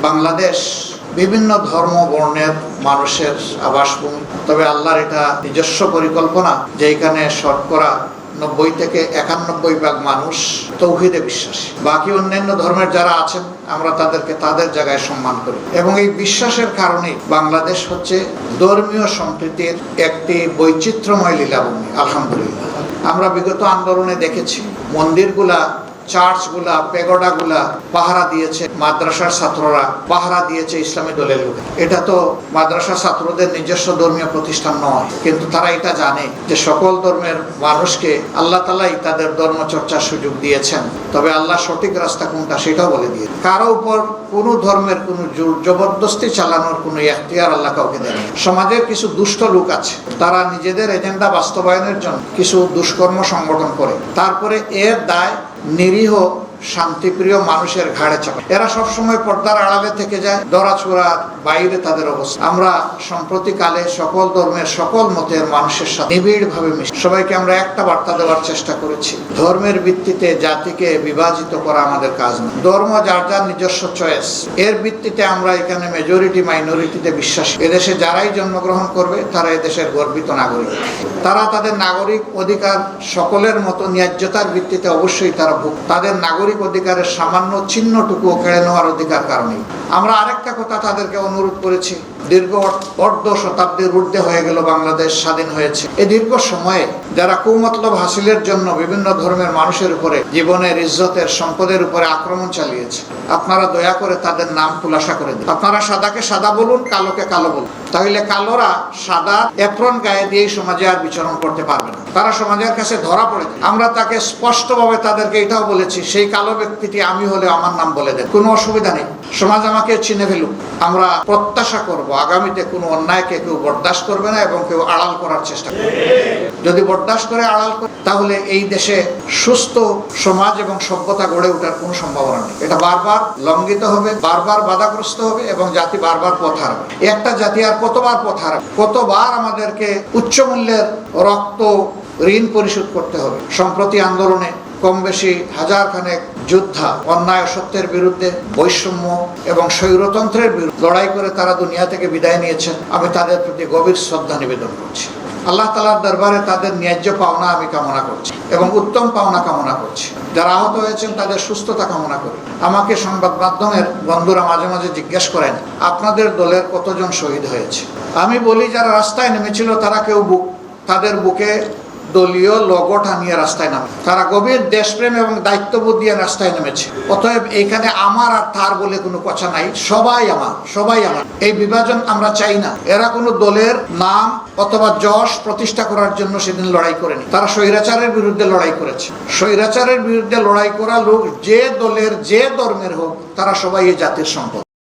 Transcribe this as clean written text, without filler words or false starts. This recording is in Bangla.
বাংলাদেশ বিভিন্ন ধর্ম বর্ণের মানুষের আবাসভূমি। তবে আল্লাহর এটা নিজস্ব পরিকল্পনা যে এখানে শতকরা 90 থেকে 91% মানুষ তৌহিদে বিশ্বাসী। বাকি অন্যান্য ধর্মের যারা আছেন আমরা তাদেরকে তাদের জায়গায় সম্মান করি, এবং এই বিশ্বাসের কারণেই বাংলাদেশ হচ্ছে ধর্মীয় সম্প্রীতির একটি বৈচিত্র্যময় লীলাভূমি। আলহামদুলিল্লাহ, আমরা বিগত আন্দোলনে দেখেছি মন্দিরগুলা, চার্চগুলা, পেগোডাগুলা পাহারা দিয়েছে মাদ্রাসার ছাত্ররা, পাহারা দিয়েছে ইসলামী দলের লোক। এটা তো মাদ্রাসা ছাত্রদের নিজস্ব ধর্মীয় প্রতিষ্ঠান নয়, কিন্তু তারা এটা জানে যে সকল ধর্মের মানুষকে আল্লাহ তাআলাই তাদের ধর্ম চর্চার সুযোগ দিয়েছেন। তবে আল্লাহ সঠিক রাস্তা কোনটা সেটাও বলে দিয়ে, কারো উপর কোনো ধর্মের কোনো জবরদস্তি চালানোর কোনো এখতিয়ার আল্লাহ কাউকে দেন। সমাজের কিছু দুষ্ট লোক আছে, তারা নিজেদের এজেন্ডা বাস্তবায়নের জন্য কিছু দুষ্কর্ম সংগঠন করে, তারপরে এর দায় নিরীহ শান্তিপ্রিয় মানুষের ঘাড়ে চাপায়। এরা সবসময় পর্দার আড়ালে থেকে যায়, দরাছোড়ার বাইরে তাদের অবস্থা। আমরা সম্প্রতিকালে সকল ধর্মের সকল মতের মানুষের সাথে নিবিড়ভাবে মিশি। সবাইকে আমরা একটা বার্তা দেওয়ার চেষ্টা করেছি, ধর্মের ভিত্তিতে জাতিকে বিভাজিত করা আমাদের কাজ না। ধর্ম যার যার নিজস্ব চয়েস, এর ভিত্তিতে আমরা এখানে মেজরিটি মাইনরিটিতে বিশ্বাসী। এদেশে যারাই জন্মগ্রহণ করবে তারা এদেশের গর্বিত নাগরিক। তারা তাদের নাগরিক অধিকার সকলের মতো ন্যায্যতার ভিত্তিতে অবশ্যই তারা ভোগ। তাদের নাগরিক অধিকারের সামান্য চিহ্নটুকু কেড়ে নেওয়ার অধিকার কারণে আমরা আরেকটা কথা তাদেরকে অনুরোধ করেছি। দীর্ঘ অর্ধ শতাব্দীর ঊর্ধ্বে হয়ে গেল বাংলাদেশ স্বাধীন হয়েছে। এই দীর্ঘ সময়ে যারা কুমতলব হাসিলের জন্য বিভিন্ন ধর্মের মানুষের উপরে, জীবনের, ইজ্জতের, সম্পদের উপরে আক্রমণ চালিয়েছে, আপনারা দয়া করে তাদের নাম খুলাসা করে দিন। আপনারা সাদাকে সাদা বলুন, কালোকে কালো বলুন, তাহলে কালোরা সাদা এপ্রন গায়ে দিয়ে সমাজে আর বিচরণ করতে পারবে না, তারা সমাজের কাছে ধরা পড়ে যায়। আমরা তাকে স্পষ্টভাবে তাদেরকে এটাও বলেছি, সেই কালো ব্যক্তিটি আমি হলে আমার নাম বলে দেন, কোনো অসুবিধা নেই, সমাজ আমাকে চিনে ফেলুক। আমরা প্রত্যাশা করব আগামীতে কোনো অন্যায়কে কেউ বরদাস্ত করবে না এবং কেউ আড়াল করার চেষ্টা করবে। যদি বরদাস্ত করে, আড়াল করে, তাহলে এই দেশে সুস্থ সমাজ এবং সভ্যতা গড়ে ওঠার কোনো সম্ভাবনা নেই। এটা বারবার লঙ্ঘিত হবে, বারবার বাধাগ্রস্ত হবে এবং জাতি বারবার পথ হারাবে। একটা জাতি আর কতবার পথ হারাবে? কতবার আমাদেরকে উচ্চ মূল্যের রক্ত ঋণ পরিশোধ করতে হবে? সম্প্রতি আন্দোলনে কম বেশি হাজার খানেক যোদ্ধা অন্যায় সত্যের বিরুদ্ধে, বৈষম্য এবং স্বৈরতন্ত্রের বিরুদ্ধে লড়াই করে তারা দুনিয়া থেকে বিদায় নিয়েছেন। আমি তাদের প্রতি গভীর শ্রদ্ধা নিবেদন করছি। আল্লাহ তাআলার দরবারে তাদের ন্যায্য পাওনা আমি কামনা করছি এবং উত্তম পাওনা কামনা করছি। যারা আহত হয়েছেন তাদের সুস্থতা কামনা করি। আমাকে সংবাদ মাধ্যমের বন্ধুরা মাঝে মাঝে জিজ্ঞেস করেন, আপনাদের দলের কতজন শহীদ হয়েছে? আমি বলি, যারা রাস্তায় নেমেছিল তারা কেউ তাদের বুকে দলীয় লোগো টানিয়ে রাস্তায় নামে, তারা গভীর দেশপ্রেম এবং দায়িত্ববোধ দিয়ে রাস্তায় নেমেছে। অতএব এইখানে আমার আর তার বলে কোনো কথা নাই, সবাই আমার, সবাই আমার। এই বিভাজন আমরা চাই না। এরা কোনো দলের নাম অথবা যশ প্রতিষ্ঠা করার জন্য সেদিন লড়াই করেনি, তারা স্বৈরাচারের বিরুদ্ধে লড়াই করেছে। স্বৈরাচারের বিরুদ্ধে লড়াই করা লোক যে দলের, যে ধর্মের হোক, তারা সবাই এই জাতির সম্পদ।